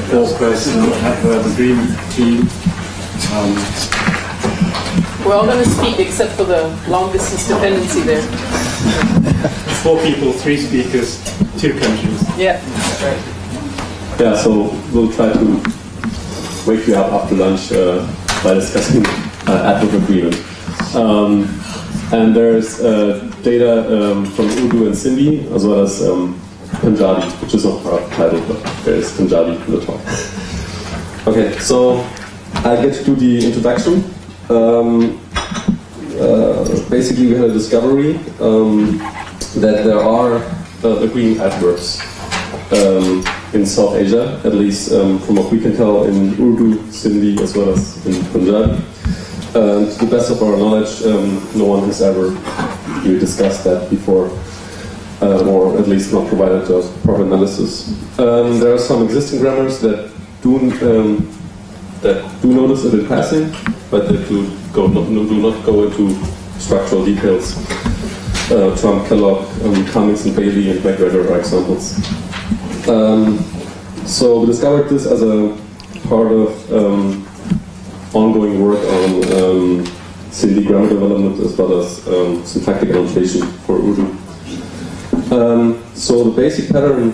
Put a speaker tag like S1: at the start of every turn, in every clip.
S1: four-person adverb agreement team.
S2: We're all going to speak except for the long-distance dependency there.
S1: 4 people, 3 speakers, 2 countries.
S2: Yeah, that's right.
S3: Yeah, so we'll try to wake you up after lunch by discussing adverb agreement. And there's data from Urdu and Sindhi, as well as Punjabi, which is not part of the title, but there's Punjabi in the talk. Okay, so I get to do the introduction. Basically, we had a discovery that there are agreeing adverbs in South Asia, at least from what we can tell in Urdu, Sindhi, as well as in Punjabi. To the best of our knowledge, no one has ever really discussed that before, or at least not provided a proper analysis. There are some existing grammars that do notice it in passing, but that do not go into structural details. Trump, Kellogg, Cummings and Bailey and McGregor are examples. So we discovered this as a part of ongoing work on Sindhi grammar development as well as syntactic annotation for Urdu. So the basic pattern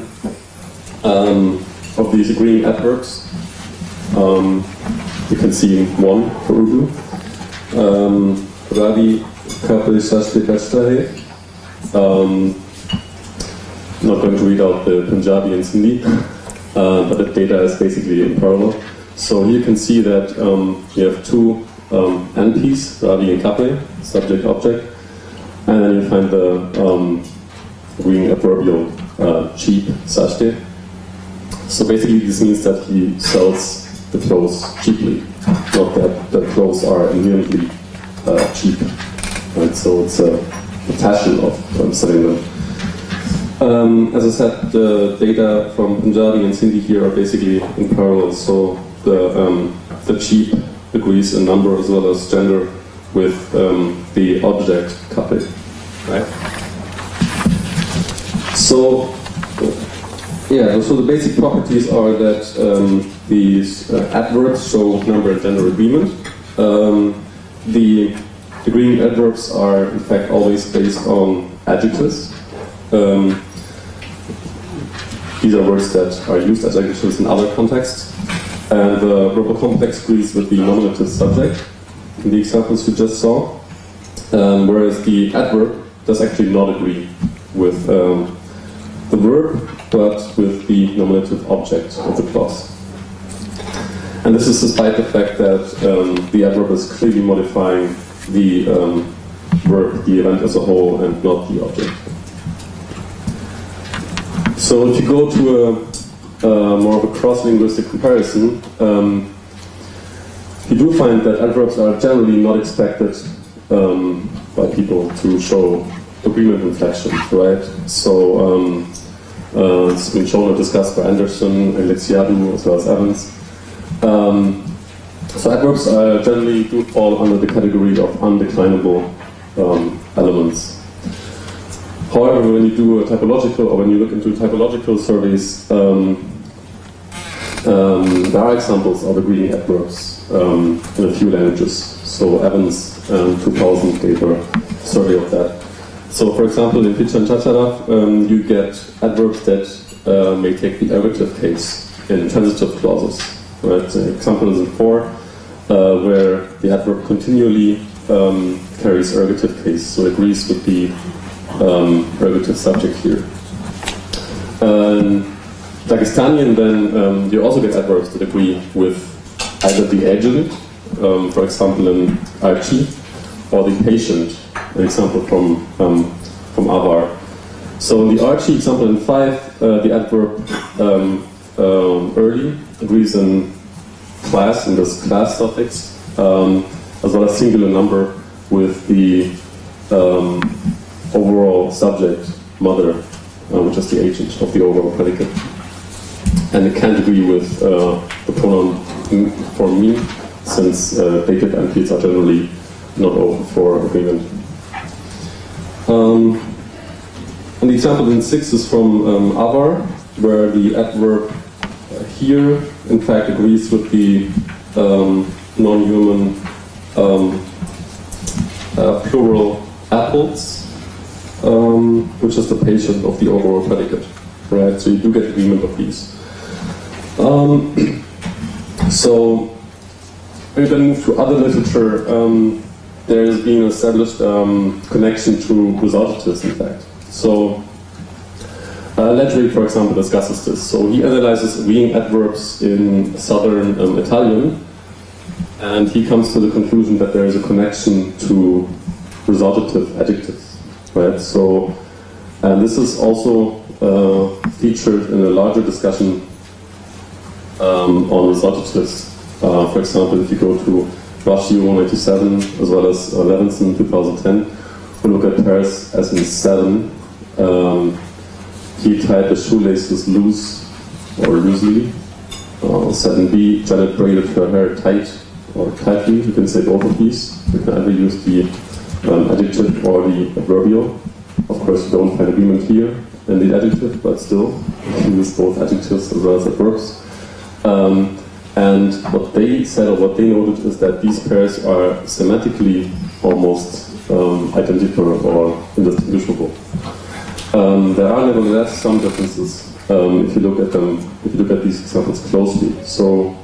S3: of these agreeing adverbs, you can see one for Urdu. Ravi Kapil Shashti Kashtahe. Not going to read out the Punjabi and Sindhi, but the data is basically in parallel. So here you can see that you have 2 NPs, Ravi and Kapil, subject object, and then you find the agreeing adverbial cheap Sashte. So basically this means that he sells the clothes cheaply, not that the clothes are inherently cheap. Right? So it's a passion of selling them. As I said, the data from Punjabi and Sindhi here are basically in parallel. So the cheap agrees in number as well as gender with the object Kapil. Right? So yeah, so the basic properties are that these adverbs show number and gender agreement. The agreeing adverbs are in fact always based on adjectives. These are words that are used as adjectives in other contexts. And the verbal complex agrees with the nominative subject in the examples you just saw. Whereas the adverb does actually not agree with the verb, but with the nominative object of the clause. And this is despite the fact that the adverb is clearly modifying the verb, the event as a whole, and not the object. So if you go to a more of a cross-linguistic comparison, you do find that adverbs are generally not expected by people to show agreement inflection, right? So it's been shown and discussed by Anderson and Lexical as well as Evans. So adverbs generally do fall under the category of undeclinable elements. However, when you do a typological, or when you look into typological surveys, there are examples of agreeing adverbs in a few languages. So Evans 2000 gave a survey of that. So for example, in Pichan Chacharaf, you get adverbs that may take the ergative case in transitive clauses. Right? The example is in 4, where the adverb continually carries ergative case, so it agrees with the ergative subject here. Dagestanian, then you also get adverbs that agree with either the agent, for example in Archie, or the patient, an example from Avar. So in the Archie example in 5, the adverb early agrees in class, in this class suffix, as well as singular number with the overall subject, mother, which is the agent of the overall predicate. And it can't agree with the pronoun for me, since dative NPs are generally not open for agreement. And the example in 6 is from Avar, where the adverb here, in fact, agrees with the non-human plural apples, which is the patient of the overall predicate, right? So you do get agreement of these. So we then move to other literature. There has been an established connection to resultatives, in fact. So Ledry, for example, discusses this. So he analyzes agreeing adverbs in southern Italian, and he comes to the conclusion that there is a connection to resultative adjectives, right? So, and this is also featured in a larger discussion on resultatives. For example, if you go to Ratio 187 as well as Levinson 2010, we look at pairs as in 7. He tied the shoelaces loose or loosely. 7b, Janet braided her hair tight or tightly. You can say both of these. You can either use the adjective or the adverbial. Of course, you don't find agreement here in the adjective, but still, you use both adjectives as well as adverbs. And what they said, or what they noted, is that these pairs are semantically almost identical or indistinguishable. There are nevertheless some differences if you look at them, if you look at these examples closely. So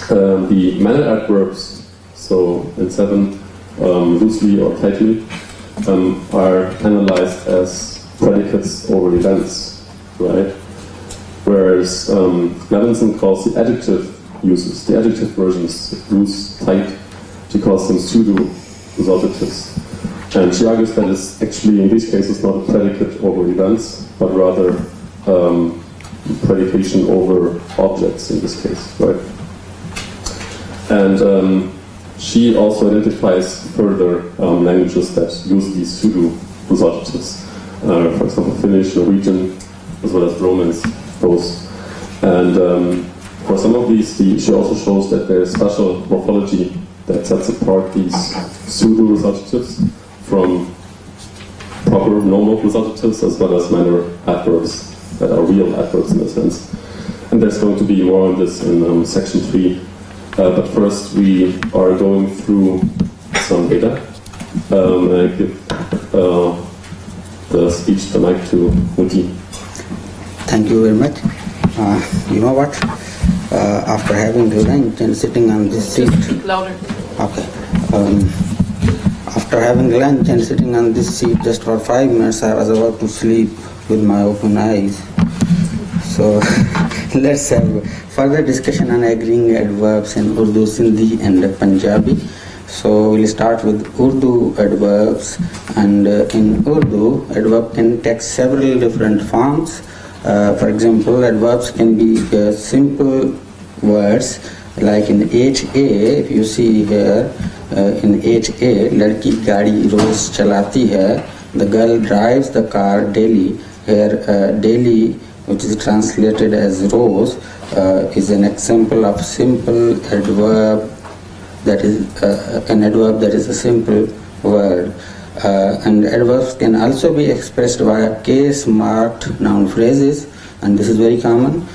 S3: the manner adverbs, so in 7, loosely or tightly, are analyzed as predicates over events, right? Whereas Levinson calls the adjective uses, the adjective versions, loose, tight, she calls them pseudo-resultatives. And she argues that it's actually, in these cases, not a predicate over events, but rather predication over objects in this case, right? And she also identifies further languages that use these pseudo-resultatives. For example, Finnish, Norwegian, as well as Romance, those. And for some of these, she also shows that there is special morphology that sets apart these pseudo-resultatives from proper normal resultatives, as well as minor adverbs that are real adverbs in a sense. And there's going to be more on this in section 3. But first we are going through some data. I give the speech, the mic to Muti.
S4: Thank you very much. You know what? After having lunch and sitting on this seat.
S2: Speak louder.
S4: Okay. After having lunch and sitting on this seat just for 5 minutes, I was about to sleep with my open eyes. So let's have further discussion on agreeing adverbs in Urdu, Sindhi and Punjabi. So we'll start with Urdu adverbs, and in Urdu, adverb can take several different forms. For example, adverbs can be simple words, like in HA, if you see here, in HA, ladki gaadi roz chalati hai, the girl drives the car daily. Here, daily, which is translated as rose, is an example of simple adverb, that is an adverb that is a simple word. And adverbs can also be expressed via case-marked noun phrases, and this is very common.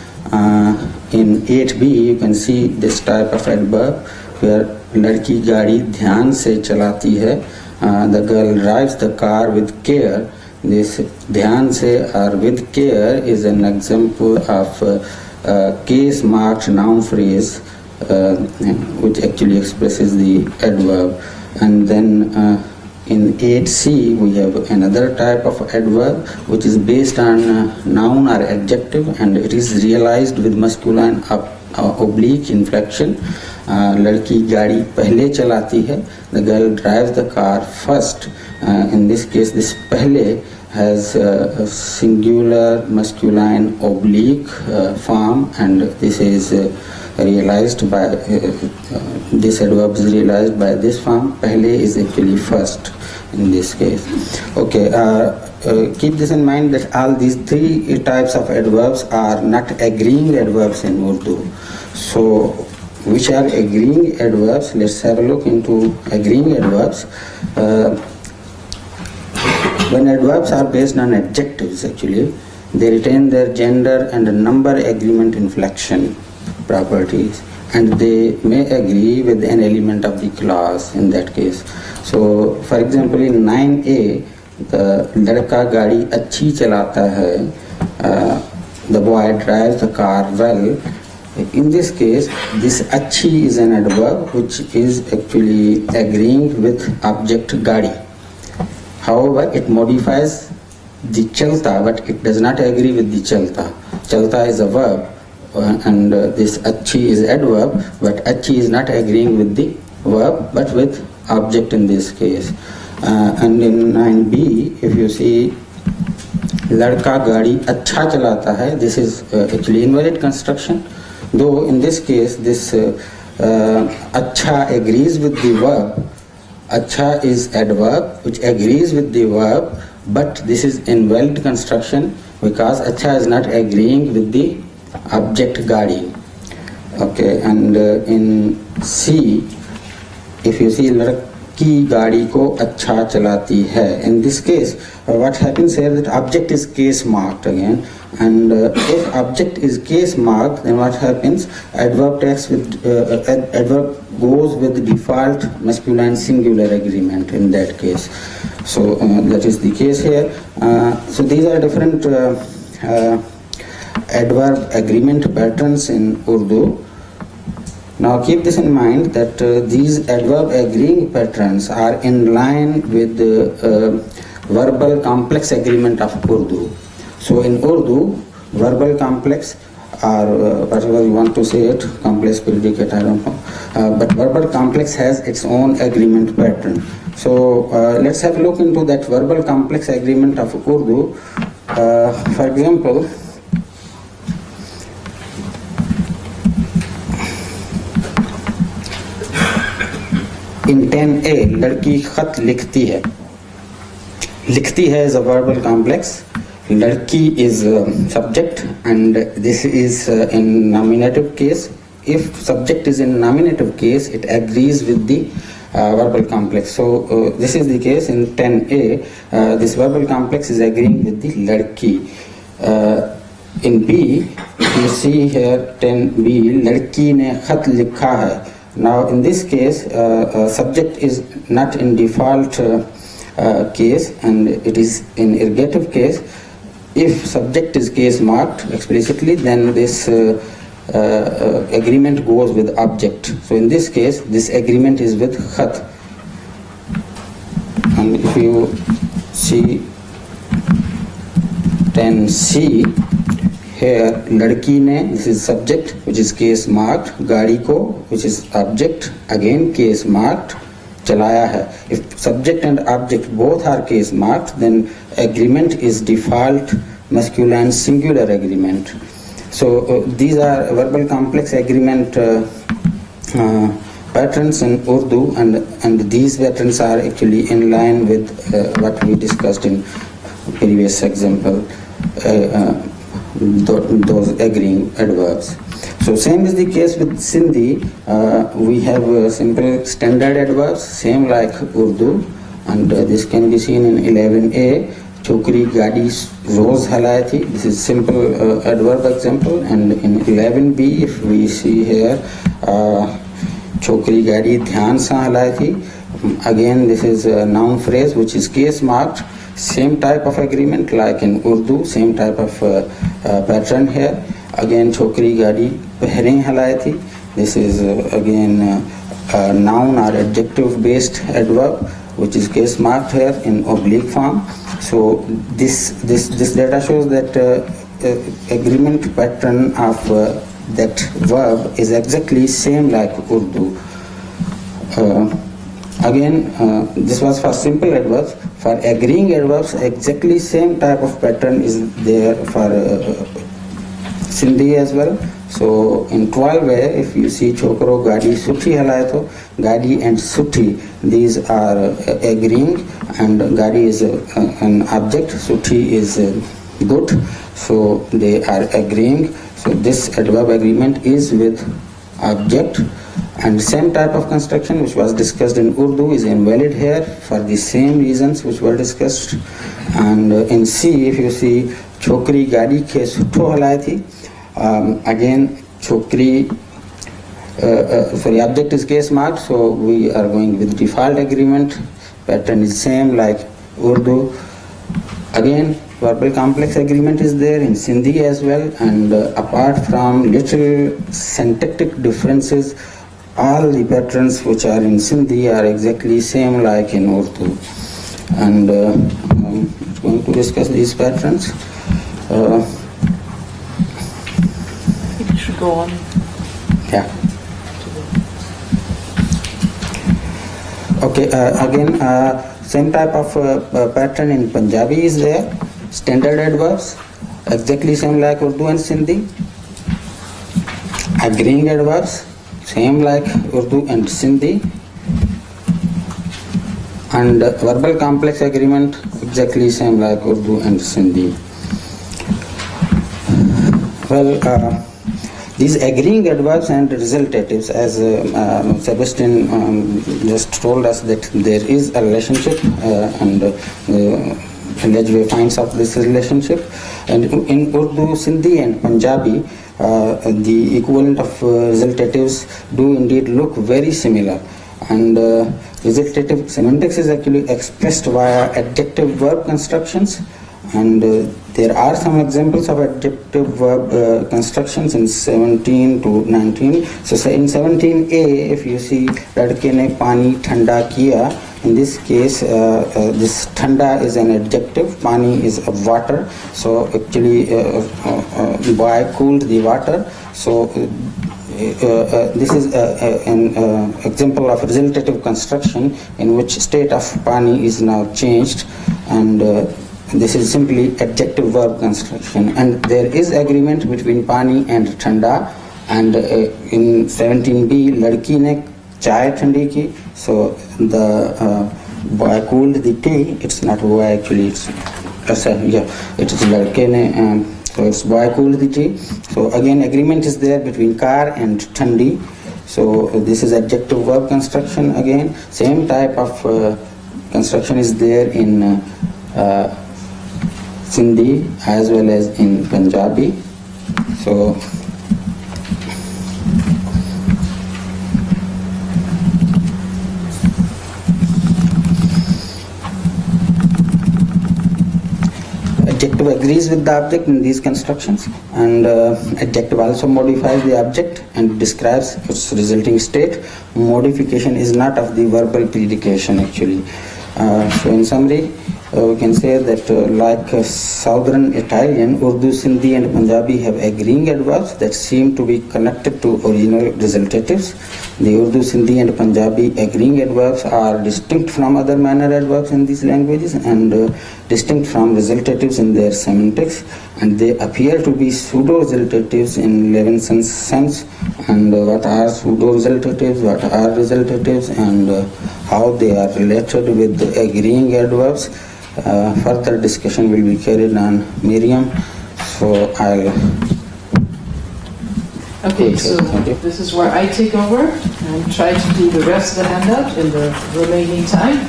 S4: In 8b, you can see this type of adverb, where ladki gaadi dhyan se chalati hai, the girl drives the car with care. This dhyan se or with care is an example of case-marked noun phrase, which actually expresses the adverb. And then in 8c, we have another type of adverb which is based on noun or adjective, and it is realized with masculine oblique inflection. Ladki gaadi pehle chalati hai, the girl drives the car first. In this case, this pehle has a singular masculine oblique form, and this is realized by this adverb is realized by this form. Pehle is actually first in this case. Okay, keep this in mind that all these 3 types of adverbs are not agreeing adverbs in Urdu. So, which are agreeing adverbs? Let's have a look into agreeing adverbs. When adverbs are based on adjectives, actually, they retain their gender and number agreement inflection properties, and they may agree with an element of the clause in that case. So, for example, in 9a, the लड़का गाड़ी अच्छी चलाता है, the boy drives the car well. In this case, this अच्छी is an adverb which is actually agreeing with object गाड़ी. However, it modifies the chalta, but it does not agree with the chalta. Chalta is a verb, and this अच्छी is adverb, but अच्छी is not agreeing with the verb, but with object in this case. And in 9b, if you see लड़का गाड़ी अच्छा चलाता है, this is actually invalid construction. Though in this case, this अच्छा agrees with the verb. अच्छा is adverb which agrees with the verb, but this is invalid construction because अच्छा is not agreeing with the object गाड़ी. Okay, and in C, if you see लड़की गाड़ी को अच्छा चलाती है, in this case, what happens here that object is case marked again, and if object is case marked, then what happens? Adverb takes with adverb goes with default masculine singular agreement in that case. So that is the case here. So these are different adverb agreement patterns in Urdu. Now keep this in mind that these adverb agreeing patterns are in line with the verbal complex agreement of Urdu. So in Urdu, verbal complex or whatever you want to say it, complex predicate, I don't know, but verbal complex has its own agreement pattern. So let's have a look into that verbal complex agreement of Urdu. For example, in 10a, लड़की खत लिखती है. लिखती है is a verbal complex. लड़की is subject, and this is in nominative case. If subject is in nominative case, it agrees with the verbal complex. So this is the case in 10a. This verbal complex is agreeing with the लड़की. In B, you see here 10b, लड़की ने खत लिखा है. Now in this case, subject is not in default case, and it is in ergative case. If subject is case marked explicitly, then this agreement goes with object. So in this case, this agreement is with khat. And if you see 10c, here लड़की ने, this is subject which is case marked, गाड़ी को which is object, again case marked, चलाया है. If subject and object both are case marked, then agreement is default masculine singular agreement. So these are verbal complex agreement patterns in Urdu, and these patterns are actually in line with what we discussed in previous example, those agreeing adverbs. So same is the case with Sindhi. We have simple standard adverbs, same like Urdu, and this can be seen in 11a. Chokri gadi roz halai thi. This is simple adverb example, and in 11b, if we see here, chokri gadi dhyan sa halai thi. Again, this is a noun phrase which is case marked. Same type of agreement like in Urdu, same type of pattern here. Again, chokri gadi pehre halai thi. This is again a noun or adjective based adverb which is case marked here in oblique form. So this data shows that agreement pattern of that verb is exactly same like Urdu. Again, this was for simple adverbs. For agreeing adverbs, exactly same type of pattern is there for Sindhi as well. So in 12a, if you see chokro gadi suthi halai to, gadi and suthi, these are agreeing, and gadi is an object, suthi is good, so they are agreeing. So this adverb agreement is with object, and same type of construction which was discussed in Urdu is invalid here for the same reasons which were discussed. And in C, if you see छोकरी गाड़ी खे सुठो हलाए थी. Again, छोकरी, sorry, object is case marked, so we are going with default agreement. Pattern is same like Urdu. Again, verbal complex agreement is there in Sindhi as well, and apart from little syntactic differences, all the patterns which are in Sindhi are exactly same like in Urdu. And I'm going to discuss these patterns.
S2: You should go on.
S4: Yeah. Okay, again, same type of pattern in Punjabi is there. Standard adverbs, exactly same like Urdu and Sindhi. Agreeing adverbs, same like Urdu and Sindhi. And verbal complex agreement, exactly same like Urdu and Sindhi. Well, these agreeing adverbs and resultatives, as Sebastian just told us that there is a relationship, and Lejwe finds out this relationship. And in Urdu, Sindhi and Punjabi, the equivalent of resultatives do indeed look very similar. And resultative semantics is actually expressed via adjective verb constructions. And there are some examples of adjective verb constructions in 17 to 19. So say in 17a, if you see ladke ne pani thanda kiya, in this case this thanda is an adjective, pani is a water. So actually the boy cooled the water. So this is an example of resultative construction in which state of pani is now changed, and this is simply adjective verb construction. And there is agreement between pani and thanda. And in 17b, ladki ne chai thandi ki. So the boy cooled the tea. It's not boy actually. It's it is ladke ne. So it's boy cooled the tea. So again, agreement is there between kar and thandi. So this is adjective verb construction. Again, same type of construction is there in Sindhi as well as in Punjabi. So adjective agrees with the object in these constructions, and adjective also modifies the object and describes its resulting state. Modification is not of the verbal predication actually. So in summary, we can say that like Southern Italian, Urdu, Sindhi and Punjabi have agreeing adverbs that seem to be connected to original resultatives. The Urdu, Sindhi and Punjabi agreeing adverbs are distinct from other manner adverbs in these languages and distinct from resultatives in their semantics, and they appear to be pseudo-resultatives in Levinson's sense. And what are pseudo-resultatives, what are resultatives, and how they are related with the agreeing adverbs. Further discussion will be carried on Miriam, so I'll...
S2: Okay, so this is where I take over and try to do the rest of the handout in the remaining time.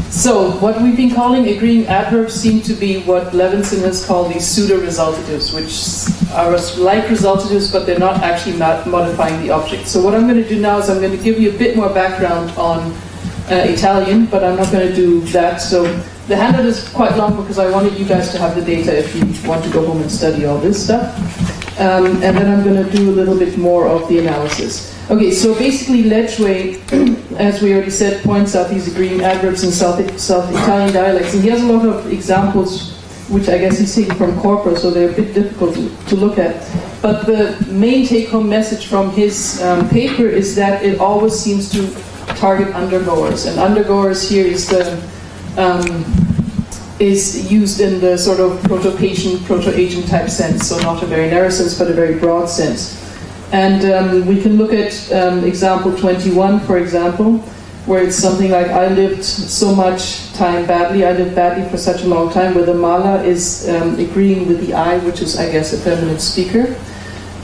S2: So what we've been calling agreeing adverbs seem to be what Levinson has called these pseudo-resultatives, which are like resultatives, but they're not actually modifying the object. So what I'm going to do now is I'm going to give you a bit more background on Italian, but I'm not going to do that. So the handout is quite long because I wanted you guys to have the data if you want to go home and study all this stuff. And then I'm going to do a little bit more of the analysis. Okay, so basically Ledgway, as we already said, points out these agreeing adverbs in South Italian dialects, and he has a lot of examples which I guess he's taken from corpora, so they're a bit difficult to look at. But the main take-home message from his paper is that it always seems to target undergoers, and undergoers here is used in the sort of proto-patient, proto-agent type sense, so not a very narrow sense, but a very broad sense. And we can look at example 21, for example, where it's something like, I lived so much time badly, I lived badly for such a long time, where the mala is agreeing with the I, which is, I guess, a feminine speaker.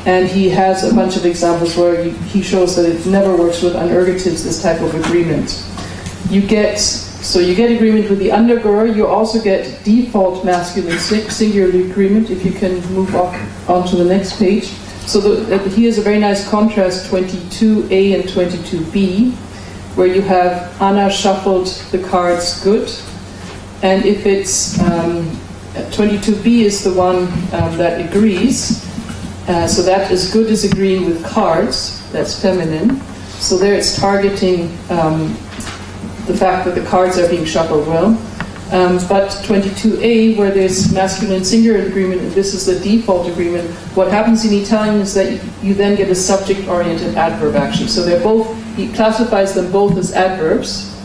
S2: And he has a bunch of examples where he shows that it never works with unergatives, this type of agreement. You get So you get agreement with the undergoer. You also get default masculine singular agreement, if you can move on to the next page. So here's a very nice contrast, 22A and 22B, where you have Anna shuffled the cards good. And if it's 22B is the one that agrees, so that is good is agreeing with cards, that's feminine. So there it's targeting the fact that the cards are being shuffled well. But 22A, where there's masculine singular agreement, and this is the default agreement, what happens in Italian is that you then get a subject-oriented adverb, actually. So they're both, he classifies them both as adverbs.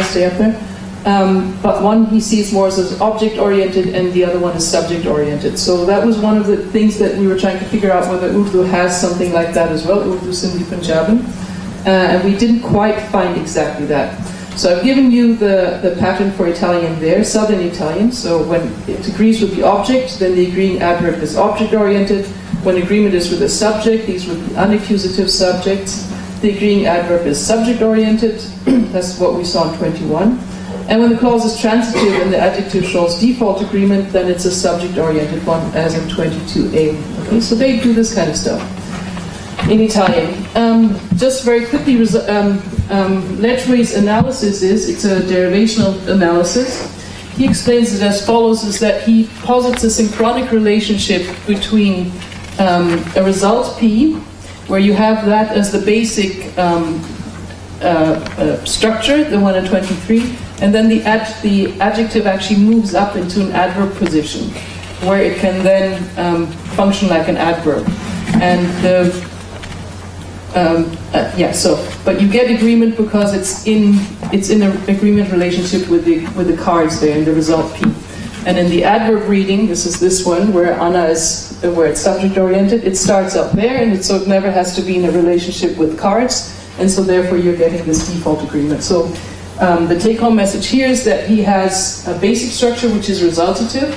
S2: Stay up there. But one he sees more as object-oriented, and the other one is subject-oriented. So that was one of the things that we were trying to figure out, whether Urdu has something like that as well, Urdu, Sindhi, Punjabi. And we didn't quite find exactly that. So I've given you the pattern for Italian there, Southern Italian. So when it agrees with the object, then the agreeing adverb is object-oriented. When agreement is with the subject, these would be unaccusative subjects. The agreeing adverb is subject-oriented. That's what we saw in 21. And when the clause is transitive and the adjective shows default agreement, then it's a subject-oriented one, as in 22A. Okay, so they do this kind of stuff in Italian. Just very quickly, Letchway's analysis it's a derivational analysis. He explains it as follows, is that he posits a synchronic relationship between a result P, where you have that as the basic structure, the one in 23, and then the adjective actually moves up into an adverb position, where it can then function like an adverb. And but you get agreement because it's in an agreement relationship with the cards there in the result P. And in the adverb reading, this is this one where Anna is where it's subject oriented. It starts up there, and so it never has to be in a relationship with cards, and so therefore you're getting this default agreement. So the take-home message here is that he has a basic structure which is resultative.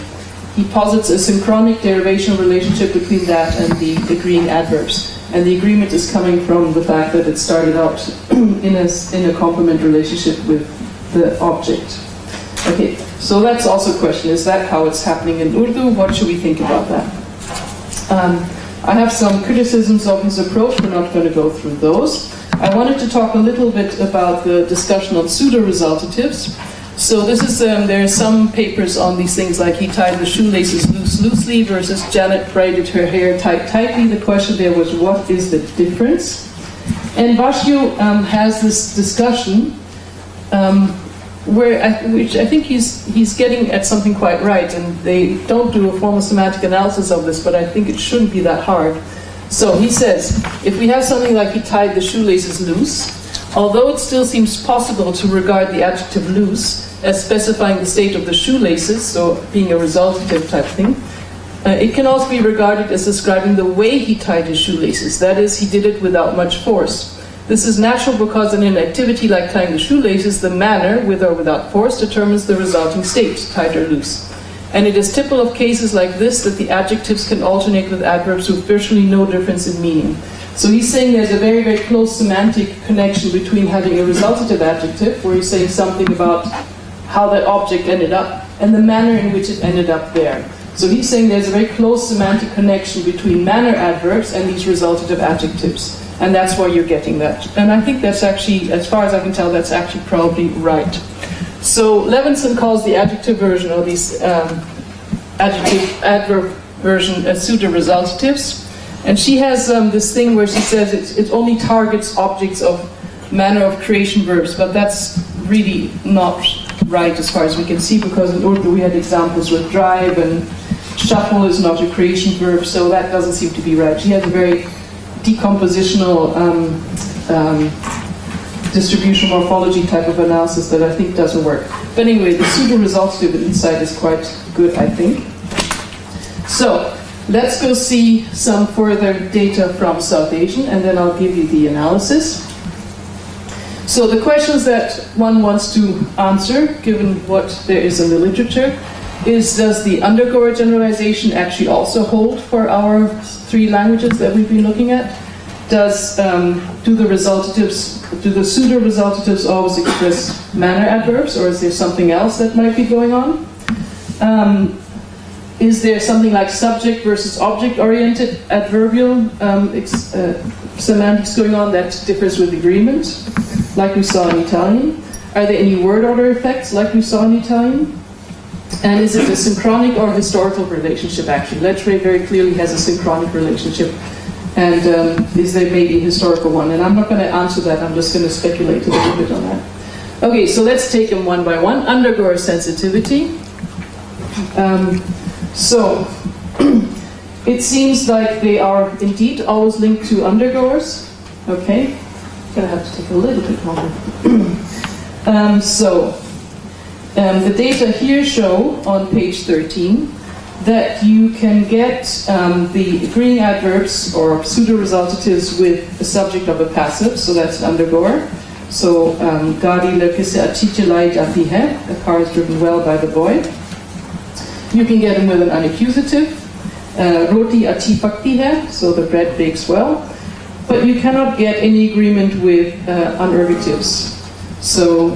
S2: He posits a synchronic derivation relationship between that and the agreeing adverbs. And the agreement is coming from the fact that it started out in a complement relationship with the object. Okay, so that's also a question. Is that how it's happening in Urdu? What should we think about that? I have some criticisms of his approach. We're not going to go through those. I wanted to talk a little bit about the discussion on pseudo-resultatives. So this is, there are some papers on these things like he tied the shoelaces loosely versus Janet braided her hair tightly. The question there was, what is the difference? And Vashu has this discussion which I think he's getting at something quite right, and they don't do a formal semantic analysis of this, but I think it shouldn't be that hard. So he says, if we have something like he tied the shoelaces loose, although it still seems possible to regard the adjective loose as specifying the state of the shoelaces, so being a resultative type thing, it can also be regarded as describing the way he tied his shoelaces. That is, he did it without much force. This is natural because in an activity like tying the shoelaces, the manner, with or without force, determines the resulting state, tight or loose. And it is typical of cases like this that the adjectives can alternate with adverbs with virtually no difference in meaning. So he's saying there's a very, very close semantic connection between having a resultative adjective, where he's saying something about how that object ended up, and the manner in which it ended up there. So he's saying there's a very close semantic connection between manner adverbs and these resultative adjectives. And that's why you're getting that. And I think that's actually, as far as I can tell, that's actually probably right. So Levinson calls the adjective version, or these adverb version, pseudo-resultatives. And she has this thing where she says it only targets objects of manner of creation verbs, but that's really not right as far as we can see, because in Urdu we had examples with drive, and shuffle is not a creation verb, so that doesn't seem to be right. She has a very decompositional distribution morphology type of analysis that I think doesn't work. But anyway, the pseudo-resultative inside is quite good, I think. So let's go see some further data from South Asian, and then I'll give you the analysis. So the questions that one wants to answer, given what there is in the literature, is, does the undergoer generalization actually also hold for our three languages that we've been looking at? do the pseudo-resultatives always express manner adverbs, or is there something else that might be going on? Is there something like subject versus object-oriented adverbial semantics going on that differs with agreement, like we saw in Italian? Are there any word order effects, like we saw in Italian? And is it a synchronic or historical relationship, actually? Lettre very clearly has a synchronic relationship. And is there maybe a historical one? And I'm not going to answer that, I'm just going to speculate a little bit on that. Okay, so let's take them one by one. Undergoer sensitivity. So, it seems like they are indeed always linked to undergoers. Okay, I'm going to have to take a little bit longer. The data here show on page 13 that you can get the agreeing adverbs or pseudo-resultatives with the subject of a passive, so that's an undergoer. So, Gadi le se achichelai jati hai, the car is driven well by the boy. You can get them with an unaccusative, roti achi pakti hai, so the bread bakes well. But you cannot get any agreement with unergatives. So,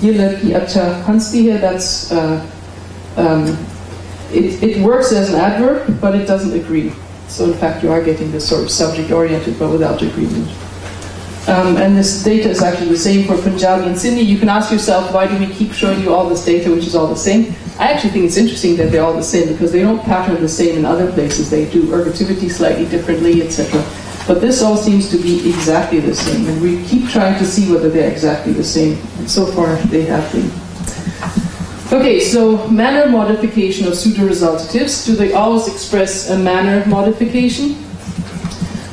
S2: ye ladki acha hansti hai, that's it works as an adverb, but it doesn't agree. So in fact, you are getting this sort of subject-oriented, but without agreement. And this data is actually the same for Punjabi and Sindhi. You can ask yourself, why do we keep showing you all this data, which is all the same? I actually think it's interesting that they're all the same, because they don't pattern the same in other places. They do ergativity slightly differently, etc. But this all seems to be exactly the same, and we keep trying to see whether they're exactly the same. And so far, they have been. Okay, so manner modification of pseudo-resultatives. Do they always express a manner modification?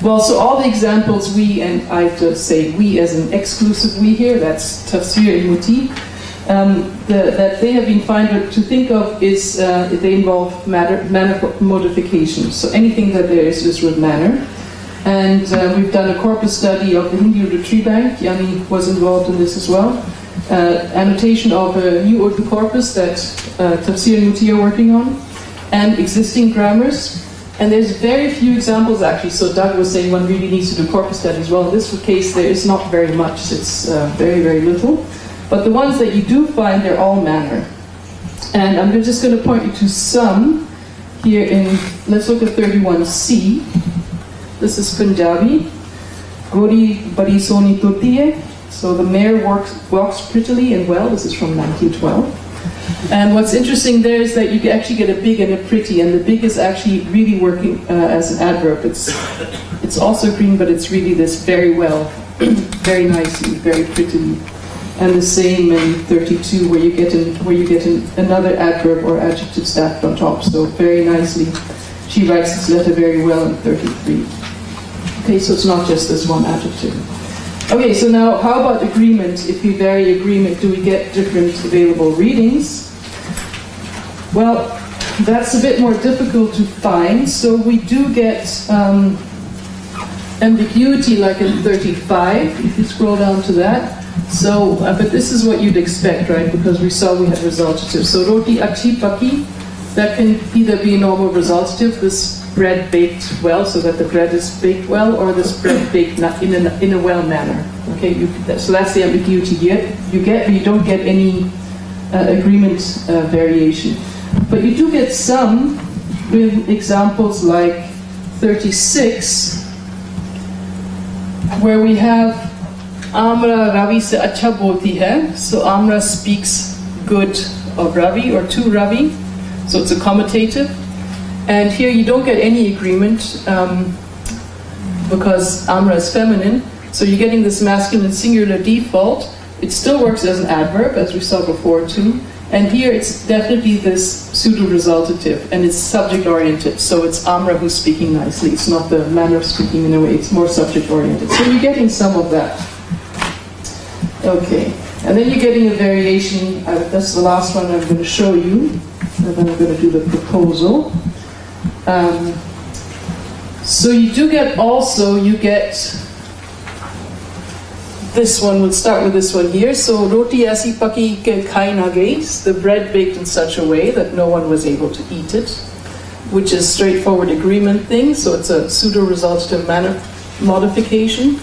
S2: Well, so all the examples we, and I just say we as an exclusive we here, that's tafsir and muti, that they have been found to think of is they involve manner modification. So anything that there is with manner. And we've done a corpus study of the Hindi Urdu tree bank. Yanni was involved in this as well. Annotation of a new Urdu corpus that Tafsir and Muti are working on, and existing grammars. And there's very few examples actually, so Doug was saying one really needs to do corpus studies. Well, in this case there is not very much, it's very, very little. But the ones that you do find, they're all manner. And I'm just going to point you to some here in, let's look at 31C. This is Punjabi. Gori badi soni turti hai. So the mare walks prettily and well. This is from 1912. And what's interesting there is that you actually get a big and a pretty, and the big is actually really working as an adverb. It's also green, but it's really this very well, very nicely, very prettily. And the same in 32, where you get another adverb or adjective stacked on top. So very nicely, she writes this letter very well in 33. Okay, so it's not just this one adjective. Okay, so now how about agreement? If we vary agreement, do we get different available readings? Well, that's a bit more difficult to find. So we do get ambiguity like in 35, if you scroll down to that. So, but this is what you'd expect, right? Because we saw we had resultative. So roti achi paki, that can either be a normal resultative, this bread baked well, so that the bread is baked well, or this bread baked not in a well manner. Okay, so that's the ambiguity you get, but you don't get any agreement variation. But you do get some with examples like 36, where we have Amra Ravi se acha bolti hai. So Amra speaks good of Ravi or to Ravi. So it's a commutative. And here you don't get any agreement because Amra is feminine. So you're getting this masculine singular default. It still works as an adverb, as we saw before too. And here it's definitely this pseudo-resultative, and it's subject-oriented. So it's Amra who's speaking nicely. It's not the manner of speaking in a way. It's more subject-oriented. So you're getting some of that. Okay. And then you're getting a variation. That's the last one I'm going to show you. And then I'm going to do the proposal. So you do get also, you get this one, we'll start with this one here. So roti aisi paki ke khai na gayi, the bread baked in such a way that no one was able to eat it, which is straightforward agreement thing. So it's a pseudo-resultative manner modification,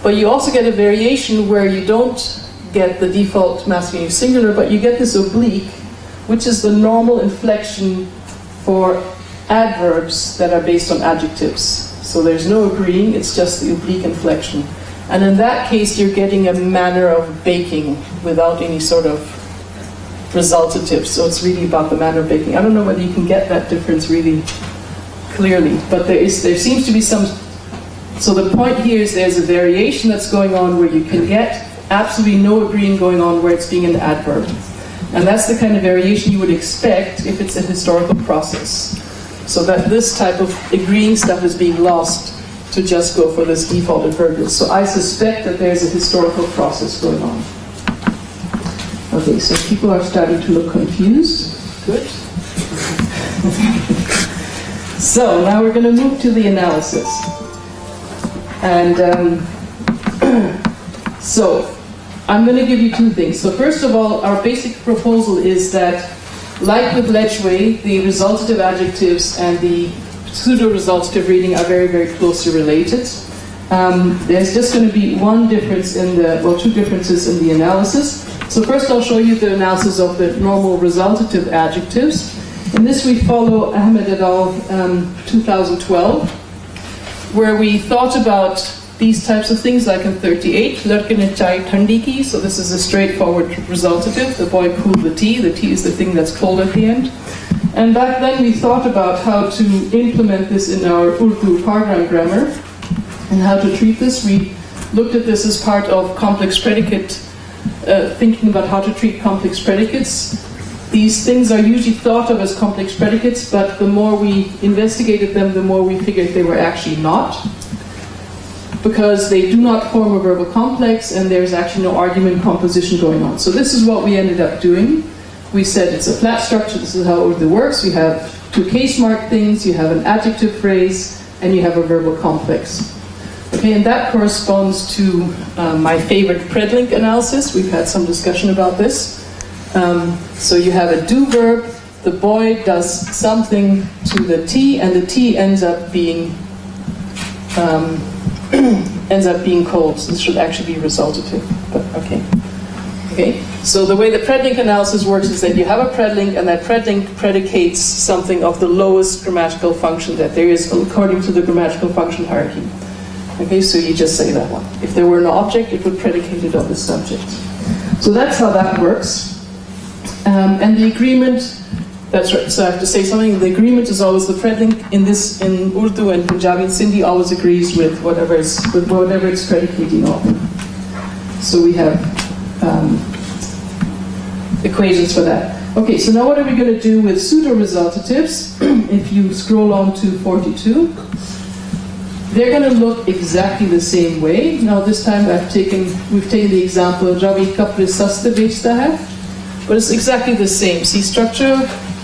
S2: but you also get a variation where you don't get the default masculine singular, but you get this oblique, which is the normal inflection for adverbs that are based on adjectives. So there's no agreeing, it's just the oblique inflection. And in that case, you're getting a manner of baking without any sort of resultative. So it's really about the manner of baking. I don't know whether you can get that difference really clearly, but there seems to be some. So the point here is there's a variation that's going on where you can get absolutely no agreeing going on where it's being an adverb. And that's the kind of variation you would expect if it's a historical process. So that this type of agreeing stuff is being lost to just go for this default adverbial. So I suspect that there's a historical process going on. Okay, so people are starting to look confused. Good. So now we're going to move to the analysis. And so I'm going to give you two things. So first of all, our basic proposal is that, like with Ledgway, the resultative adjectives and the pseudo-resultative reading are very, very closely related. There's just going to be one difference two differences in the analysis. So first I'll show you the analysis of the normal resultative adjectives. In this we follow Ahmed et al. 2012, where we thought about these types of things, like in 38, Ladke ne chai thandi ki. So this is a straightforward resultative. The boy cooled the tea. The tea is the thing that's cold at the end. And back then we thought about how to implement this in our Urdu program grammar and how to treat this. We looked at this as part of complex predicate, thinking about how to treat complex predicates. These things are usually thought of as complex predicates, but the more we investigated them, the more we figured they were actually not, because they do not form a verbal complex and there's actually no argument composition going on. So this is what we ended up doing. We said it's a flat structure, this is how Urdu works. You have two case mark things, you have an adjective phrase, and you have a verbal complex. Okay, and that corresponds to my favorite predlink analysis. We've had some discussion about this. So you have a do verb, the boy does something to the tea, and the tea ends up being cold. So this should actually be resultative, but okay. Okay, so the way the predlink analysis works is that you have a predlink, and that predlink predicates something of the lowest grammatical function that there is according to the grammatical function hierarchy. Okay, so you just say that one. If there were no object, it would predicate it on the subject. So that's how that works. And the agreement, that's right, so I have to say something, the agreement is always the predlink in Urdu and Punjabi and Sindhi always agrees with whatever it's predicating on. So we have equations for that. Okay, so now what are we going to do with pseudo-resultatives? If you scroll on to 42, they're going to look exactly the same way. Now this time we've taken the example, Ravi kapre saste bechta hai. But it's exactly the same. See, structure,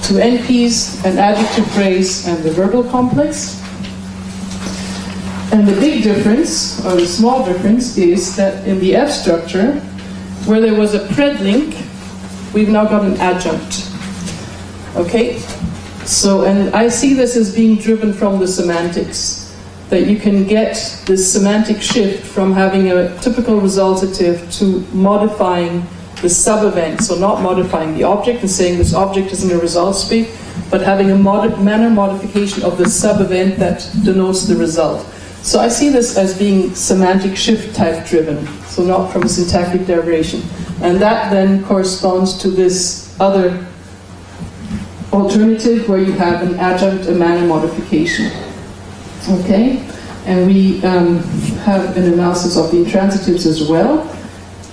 S2: two NPs, an adjective phrase, and the verbal complex. And the big difference, or the small difference, is that in the F structure, where there was a predlink, we've now got an adjunct. Okay? So, and I see this as being driven from the semantics, that you can get this semantic shift from having a typical resultative to modifying the sub-event, so not modifying the object and saying this object isn't a result speak, but having a manner modification of the sub-event that denotes the result. So I see this as being semantic shift type driven, so not from a syntactic derivation. And that then corresponds to this other alternative where you have an adjunct, a manner modification. Okay? And we have an analysis of the intransitives as well.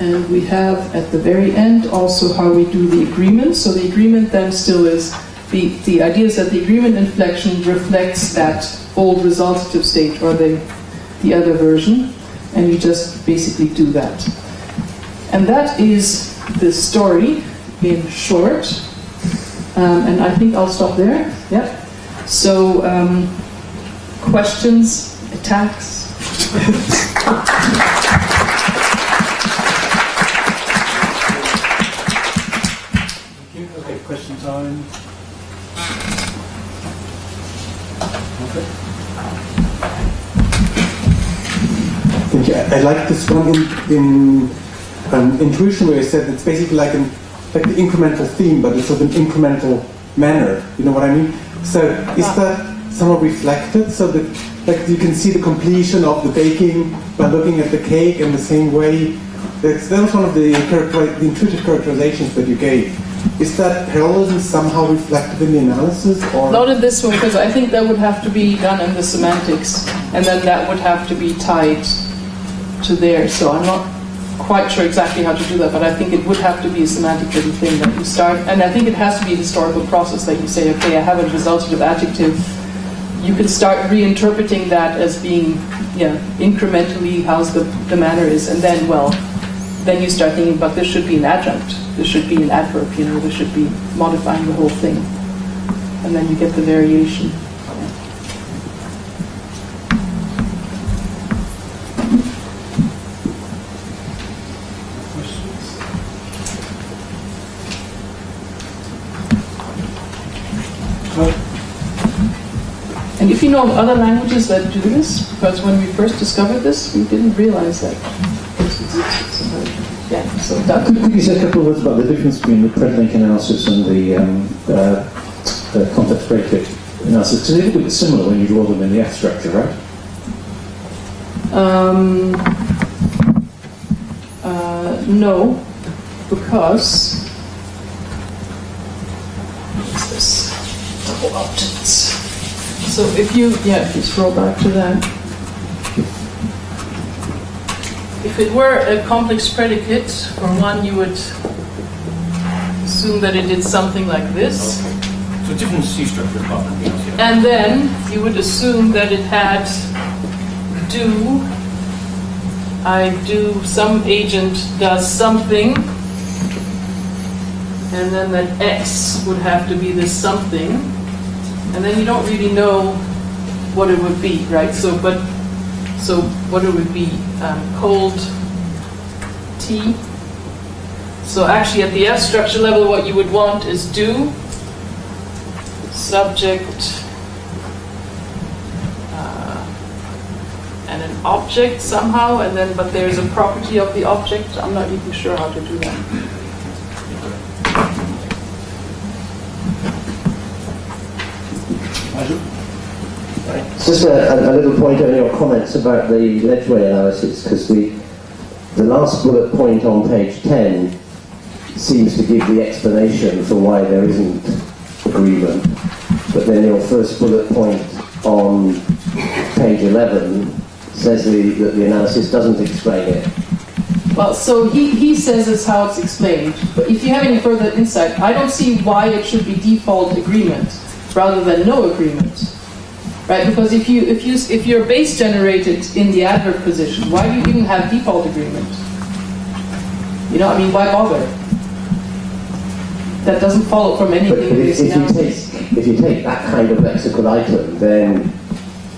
S2: And we have at the very end also how we do the agreement. So the agreement then still is, the idea is that the agreement inflection reflects that old resultative state or the other version, and you just basically do that. And that is the story in short. And I think I'll stop there. Yeah. So questions, attacks?
S1: Okay, question time. Okay.
S5: I like this one in intuition where you said it's basically like the incremental theme, but it's sort of an incremental manner. You know what I mean? So is that somewhat reflected so that like you can see the completion of the baking by looking at the cake in the same way? That was one of the intuitive characterizations that you gave. Is that parallelism somehow reflected in the analysis? Or?
S2: Not in this one, because I think that would have to be done in the semantics, and then that would have to be tied to there. So I'm not quite sure exactly how to do that, but I think it would have to be a semantic little thing that you start, and I think it has to be a historical process that you say, okay, I have a resultative adjective. You can start reinterpreting that as being, incrementally how's the manner is, and then, then you start thinking, but this should be an adjunct, this should be an adverb, this should be modifying the whole thing. And then you get the variation. And if you know of other languages that do this, because when we first discovered this, we didn't realize that. Yeah, so that
S6: Could you say a couple of words about the difference between the predlink analysis and the context predicate analysis? Because they're a bit similar when you draw them in the F structure, right?
S2: No, because what's this? Double objects. So if you scroll back to that. If it were a complex predicate, for one, you would assume that it did something like this.
S7: So different C structure problem.
S2: And then you would assume that it had do, I do, some agent does something, and then that X would have to be this something, and then you don't really know what it would be, right? So what it would be, cold tea. So actually at the F structure level, what you would want is do, subject, and an object somehow, and then, but there's a property of the object. I'm not even sure how to do that.
S8: Just a little point on your comments about the Ledgeway analysis, because the last bullet point on page 10 seems to give the explanation for why there isn't agreement, but then your first bullet point on page 11 says that the analysis doesn't explain it.
S2: Well, so he says it's how it's explained, but if you have any further insight, I don't see why it should be default agreement rather than no agreement. Right, because if you're base generated in the adverb position, why do you even have default agreement? Why bother? That doesn't follow from anything.
S8: But if you take that kind of lexical item, then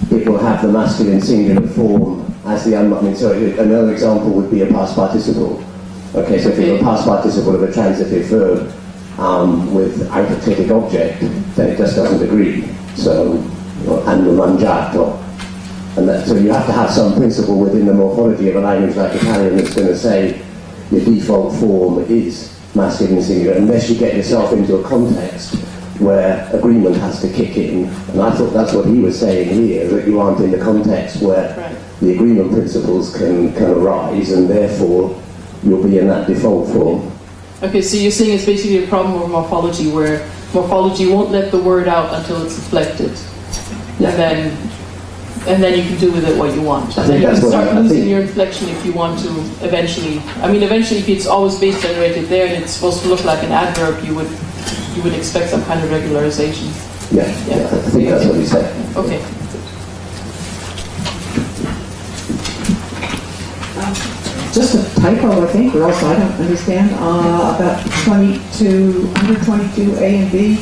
S8: it will have the masculine singular form as the another example would be a past participle. Okay, so if you have a past participle of a transitive verb with autocratic object, then it just doesn't agree. So. And so you have to have some principle within the morphology of a language like Italian that's going to say your default form is masculine singular, unless you get yourself into a context where agreement has to kick in. And I thought that's what he was saying here, that you aren't in the context where the agreement principles can arise, and therefore you'll be in that default form.
S2: Okay, so you're saying it's basically a problem of morphology, where morphology won't let the word out until it's inflected. And then you can do with it what you want. And then you can start losing your inflection if you want to eventually. Eventually, if it's always base generated there and it's supposed to look like an adverb, you would expect some kind of regularization.
S8: Yeah, I think that's what he said.
S2: Okay.
S9: Just a typo, I think, or else I don't understand. About under 22A and B.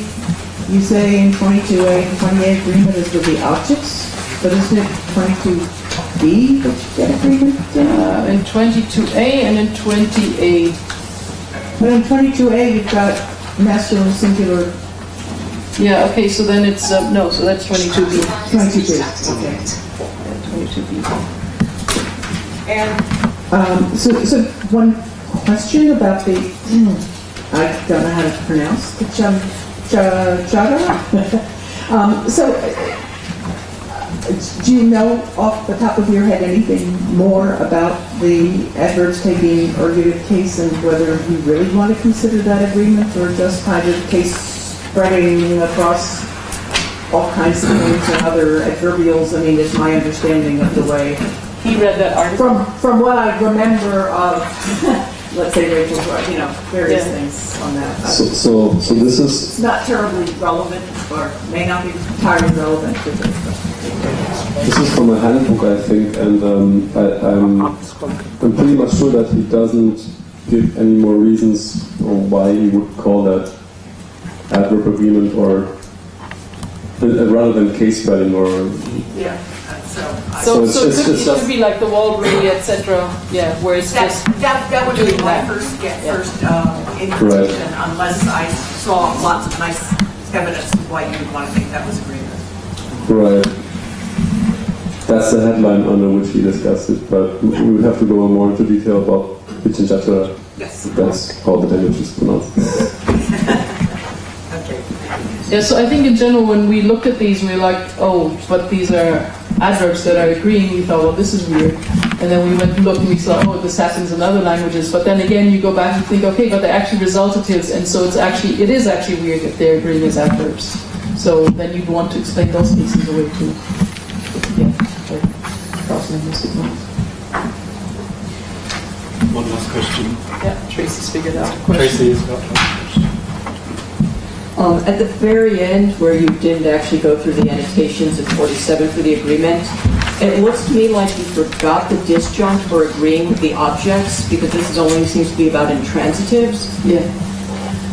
S9: You say in 22A and 28 agreement is with the objects, but isn't it 22B that you get agreement?
S2: In 22A and in 20A.
S9: But in 22A you've got masculine singular.
S2: Yeah, okay, so then it's, no, so that's 22B.
S9: 22B, okay.
S2: Yeah, 22B.
S9: And so one question about the, I don't know how to pronounce the so do you know off the top of your head anything more about the adverbs taking ergative case and whether you really want to consider that agreement or just kind of case spreading across all kinds of things and other adverbials? I mean, it's my understanding of the way.
S2: He read that article.
S9: From what I remember of, let's say Rachel's, various things on that.
S3: So this is
S9: It's not terribly relevant, or may not be entirely relevant to this.
S3: This is from a handbook, I think, and I'm pretty much sure that he doesn't give any more reasons on why he would call that adverb agreement or rather than case spelling or.
S9: Yeah.
S2: So
S3: it's
S2: it could
S3: just
S2: be like the Walbury, etc. Yeah, where it's just
S10: That would be
S2: doing
S10: my
S2: that.
S10: first inclination, unless I saw lots of nice evidence of why you would want to think that was agreement.
S3: Right. That's the headline under which he discussed it, but we would have to go more into detail about pitch and chatter.
S10: Yes.
S3: That's how the language is pronounced.
S10: Okay.
S2: Yeah, so I think in general when we looked at these we were like, oh, but these are adverbs that are agreeing, we thought, well, this is weird. And then we went and looked and we saw, oh, this happens in other languages. But then again you go back and think, okay, but they're actually resultatives, and so it is actually weird if they're agreeing as adverbs. So then you'd want to explain those cases away too. Yeah, like cross-linguistic ones.
S1: One last question.
S2: Yeah, Tracy's figured out.
S1: Tracy has got one question.
S11: At the very end, where you didn't actually go through the annotations in 47 for the agreement, it looks to me like you forgot the disjunct for agreeing with the objects, because this is only seems to be about intransitives.
S2: Yeah.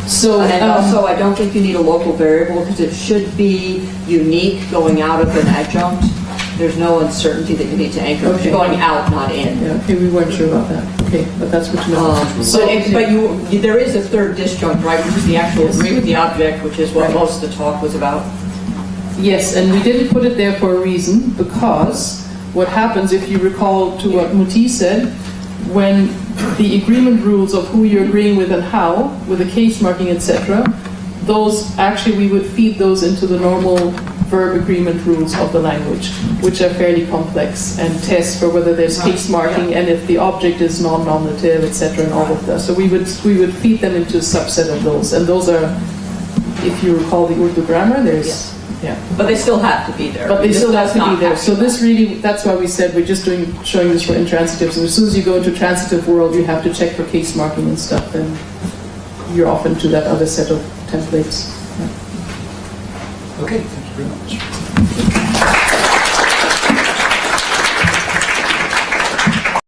S2: So
S11: And also, I don't think you need a local variable, because it should be unique going out of an adjunct. There's no uncertainty that you need to anchor.
S2: Okay.
S11: You're going out, not in.
S2: yeah, okay, we weren't sure about that. Okay, but that's good to know.
S11: But there is a third disjunct, right, which is the actual agree with the object, which is what
S2: Right.
S11: most of the talk was about.
S2: Yes, and we didn't put it there for a reason, because what happens, if you recall to what Muti said, when the agreement rules of who you're agreeing with and how, with the case marking, etc., those actually we would feed those into the normal verb agreement rules of the language, which are fairly complex and test for whether there's case marking and if the object is non-nominative, etc., and all of that. So we would feed them into a subset of those, and those are, if you recall the Urdu grammar, there's
S11: But they still have to be there.
S2: But they still have to be there. So
S11: So
S2: this really, that's why we said we're just showing this for intransitives. And as soon as you go into transitive world, you have to check for case marking and stuff. Then you're off into that other set of templates. Yeah.
S1: Okay, thank you very much.